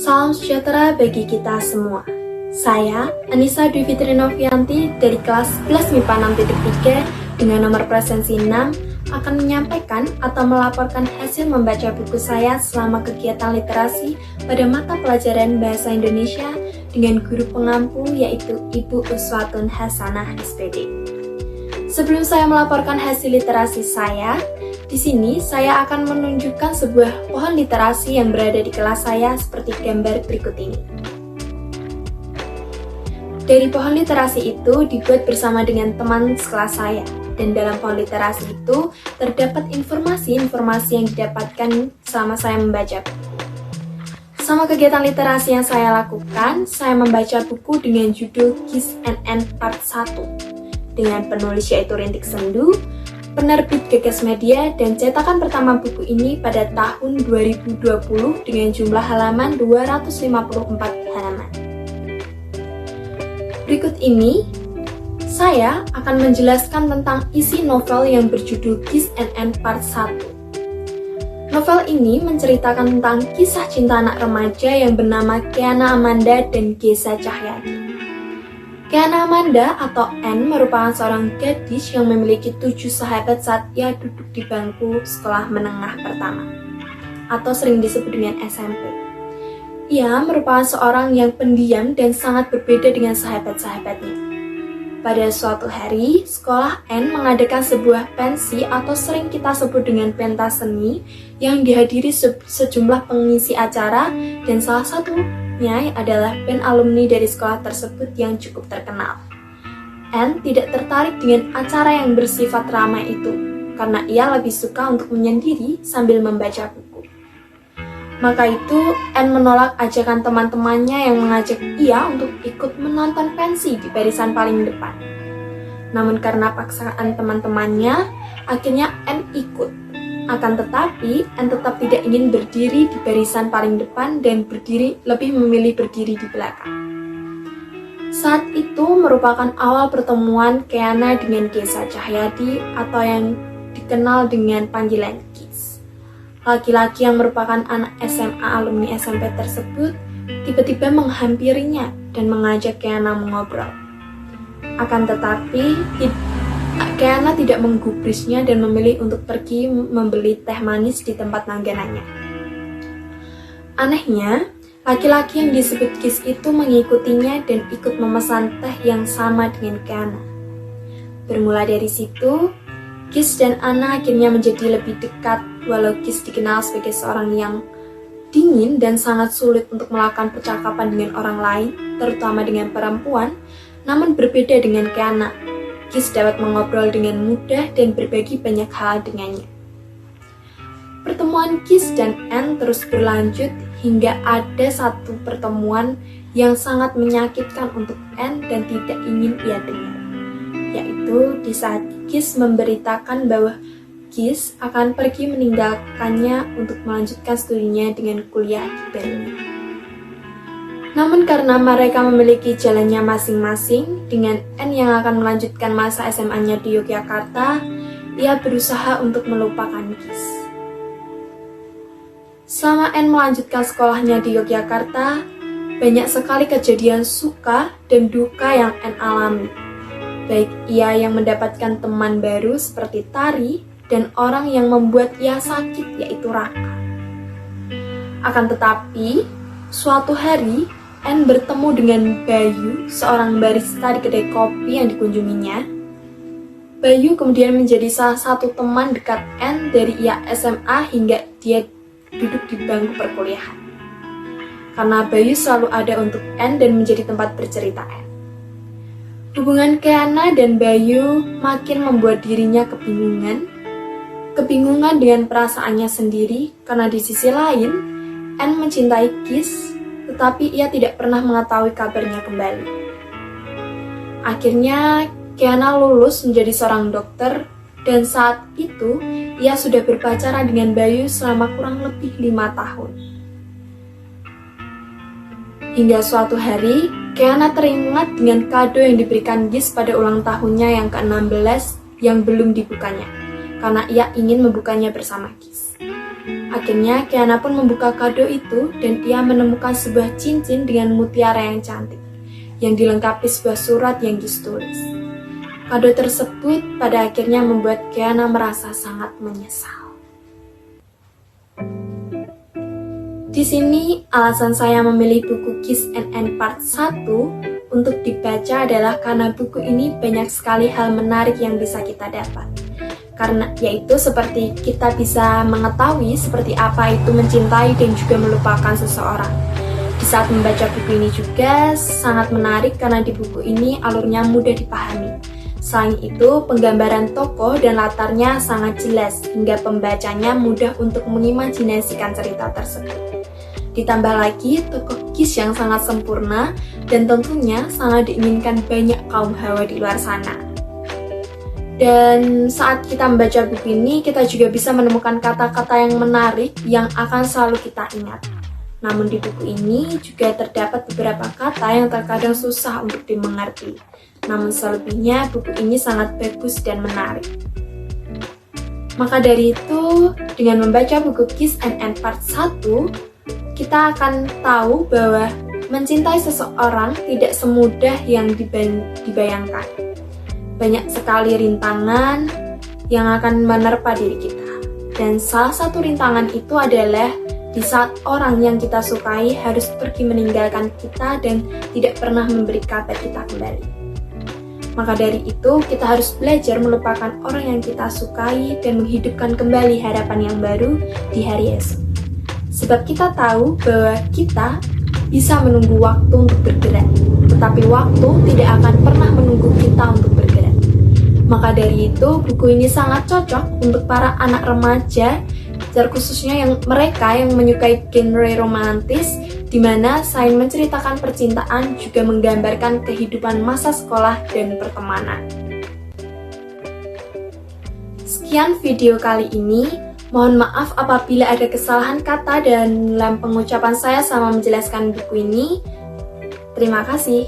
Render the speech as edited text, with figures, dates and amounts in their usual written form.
Salam sejahtera bagi kita semua. Saya, Anissa Dwi Fitri Novianti dari kelas 11 MIPA 6.3 dengan nomor presensi 6 akan menyampaikan atau melaporkan hasil membaca buku saya selama kegiatan literasi pada mata pelajaran Bahasa Indonesia dengan guru pengampu yaitu Ibu Uswatun Hasanah SPD. Sebelum saya melaporkan hasil literasi saya, di sini saya akan menunjukkan sebuah pohon literasi yang berada di kelas saya seperti gambar berikut ini. Dari pohon literasi itu dibuat bersama dengan teman sekelas saya, dan dalam pohon literasi itu terdapat informasi-informasi yang didapatkan selama saya membaca buku. Selama kegiatan literasi yang saya lakukan, saya membaca buku dengan judul Kiss NN Part 1 dengan penulis yaitu Rintik Sendu, penerbit Gegas Media, dan cetakan pertama buku ini pada tahun 2020 dengan jumlah halaman 254 halaman. Berikut ini, saya akan menjelaskan tentang isi novel yang berjudul Kiss NN Part 1. Novel ini menceritakan tentang kisah cinta anak remaja yang bernama Keana Amanda dan Geza Cahyadi. Keana Amanda atau Anne merupakan seorang gadis yang memiliki 7 sahabat saat ia duduk di bangku sekolah menengah pertama, atau sering disebut dengan SMP. Ia merupakan seorang yang pendiam dan sangat berbeda dengan sahabat-sahabatnya. Pada suatu hari, sekolah Anne mengadakan sebuah pensi atau sering kita sebut dengan pentas seni yang dihadiri sejumlah pengisi acara dan salah satunya adalah band alumni dari sekolah tersebut yang cukup terkenal. Anne tidak tertarik dengan acara yang bersifat ramai itu karena ia lebih suka untuk menyendiri sambil membaca buku. Maka itu, Anne menolak ajakan teman-temannya yang mengajak ia untuk ikut menonton pensi di barisan paling depan. Namun karena paksaan teman-temannya, akhirnya Anne ikut. Akan tetapi, Anne tetap tidak ingin berdiri di barisan paling depan dan lebih memilih berdiri di belakang. Saat itu merupakan awal pertemuan Keana dengan Geza Cahyadi atau yang dikenal dengan panggilan Kiss. Laki-laki yang merupakan anak SMA alumni SMP tersebut tiba-tiba menghampirinya dan mengajak Keana mengobrol. Akan tetapi, Keana tidak menggubrisnya dan memilih untuk pergi membeli teh manis di tempat langganannya. Anehnya, laki-laki yang disebut Kiss itu mengikutinya dan ikut memesan teh yang sama dengan Keana. Bermula dari situ, Kiss dan Anna akhirnya menjadi lebih dekat, walau Kiss dikenal sebagai seorang yang dingin dan sangat sulit untuk melakukan percakapan dengan orang lain, terutama dengan perempuan, namun berbeda dengan Keana. Kiss dapat mengobrol dengan mudah dan berbagi banyak hal dengannya. Pertemuan Kiss dan Anne terus berlanjut hingga ada satu pertemuan yang sangat menyakitkan untuk Anne dan tidak ingin ia dengar, yaitu di saat Kiss memberitakan bahwa Kiss akan pergi meninggalkannya untuk melanjutkan studinya dengan kuliah di Berlin. Namun karena mereka memiliki jalannya masing-masing, dengan Anne yang akan melanjutkan masa SMA-nya di Yogyakarta, ia berusaha untuk melupakan Kiss. Selama Anne melanjutkan sekolahnya di Yogyakarta, banyak sekali kejadian suka dan duka yang Anne alami. Baik ia yang mendapatkan teman baru seperti Tari dan orang yang membuat ia sakit yaitu Raka. Akan tetapi, suatu hari Anne bertemu dengan Bayu, seorang barista di kedai kopi yang dikunjunginya. Bayu kemudian menjadi salah satu teman dekat Anne dari ia SMA hingga dia duduk di bangku perkuliahan. Karena Bayu selalu ada untuk Anne dan menjadi tempat bercerita Anne. Hubungan Keana dan Bayu makin membuat dirinya kebingungan dengan perasaannya sendiri karena di sisi lain, Anne mencintai Kiss, tetapi ia tidak pernah mengetahui kabarnya kembali. Akhirnya, Keana lulus menjadi seorang dokter dan saat itu, ia sudah berpacaran dengan Bayu selama kurang lebih 5 tahun. Hingga suatu hari, Keana teringat dengan kado yang diberikan Kiss pada ulang tahunnya yang ke-16 yang belum dibukanya, karena ia ingin membukanya bersama Kiss. Akhirnya Kiana pun membuka kado itu dan ia menemukan sebuah cincin dengan mutiara yang cantik yang dilengkapi sebuah surat yang ditulis. Kado tersebut pada akhirnya membuat Kiana merasa sangat menyesal. Di sini alasan saya memilih buku Kiss and Anne Part 1 untuk dibaca adalah karena buku ini banyak sekali hal menarik yang bisa kita dapat. Karena yaitu seperti kita bisa mengetahui seperti apa itu mencintai dan juga melupakan seseorang. Di saat membaca buku ini juga sangat menarik karena di buku ini alurnya mudah dipahami. Selain itu, penggambaran tokoh dan latarnya sangat jelas hingga pembacanya mudah untuk mengimajinasikan cerita tersebut. Ditambah lagi tokoh Kiss yang sangat sempurna dan tentunya sangat diinginkan banyak kaum hawa di luar sana. Dan saat kita membaca buku ini, kita juga bisa menemukan kata-kata yang menarik yang akan selalu kita ingat. Namun di buku ini juga terdapat beberapa kata yang terkadang susah untuk dimengerti. Namun selebihnya buku ini sangat bagus dan menarik. Maka dari itu, dengan membaca buku Kiss and Anne Part 1, kita akan tahu bahwa mencintai seseorang tidak semudah yang dibayangkan. Banyak sekali rintangan yang akan menerpa diri kita. Dan salah satu rintangan itu adalah di saat orang yang kita sukai harus pergi meninggalkan kita dan tidak pernah memberi kabar kita kembali. Maka dari itu, kita harus belajar melupakan orang yang kita sukai dan menghidupkan kembali harapan yang baru di hari esok. Sebab kita tahu bahwa kita bisa menunggu waktu untuk bergerak, tetapi waktu tidak akan pernah menunggu kita untuk bergerak. Maka dari itu, buku ini sangat cocok untuk para anak remaja, terkhususnya mereka yang menyukai genre romantis, di mana selain menceritakan percintaan, juga menggambarkan kehidupan masa sekolah dan pertemanan. Sekian video kali ini. Mohon maaf apabila ada kesalahan kata dalam pengucapan saya selama menjelaskan buku ini. Terima kasih.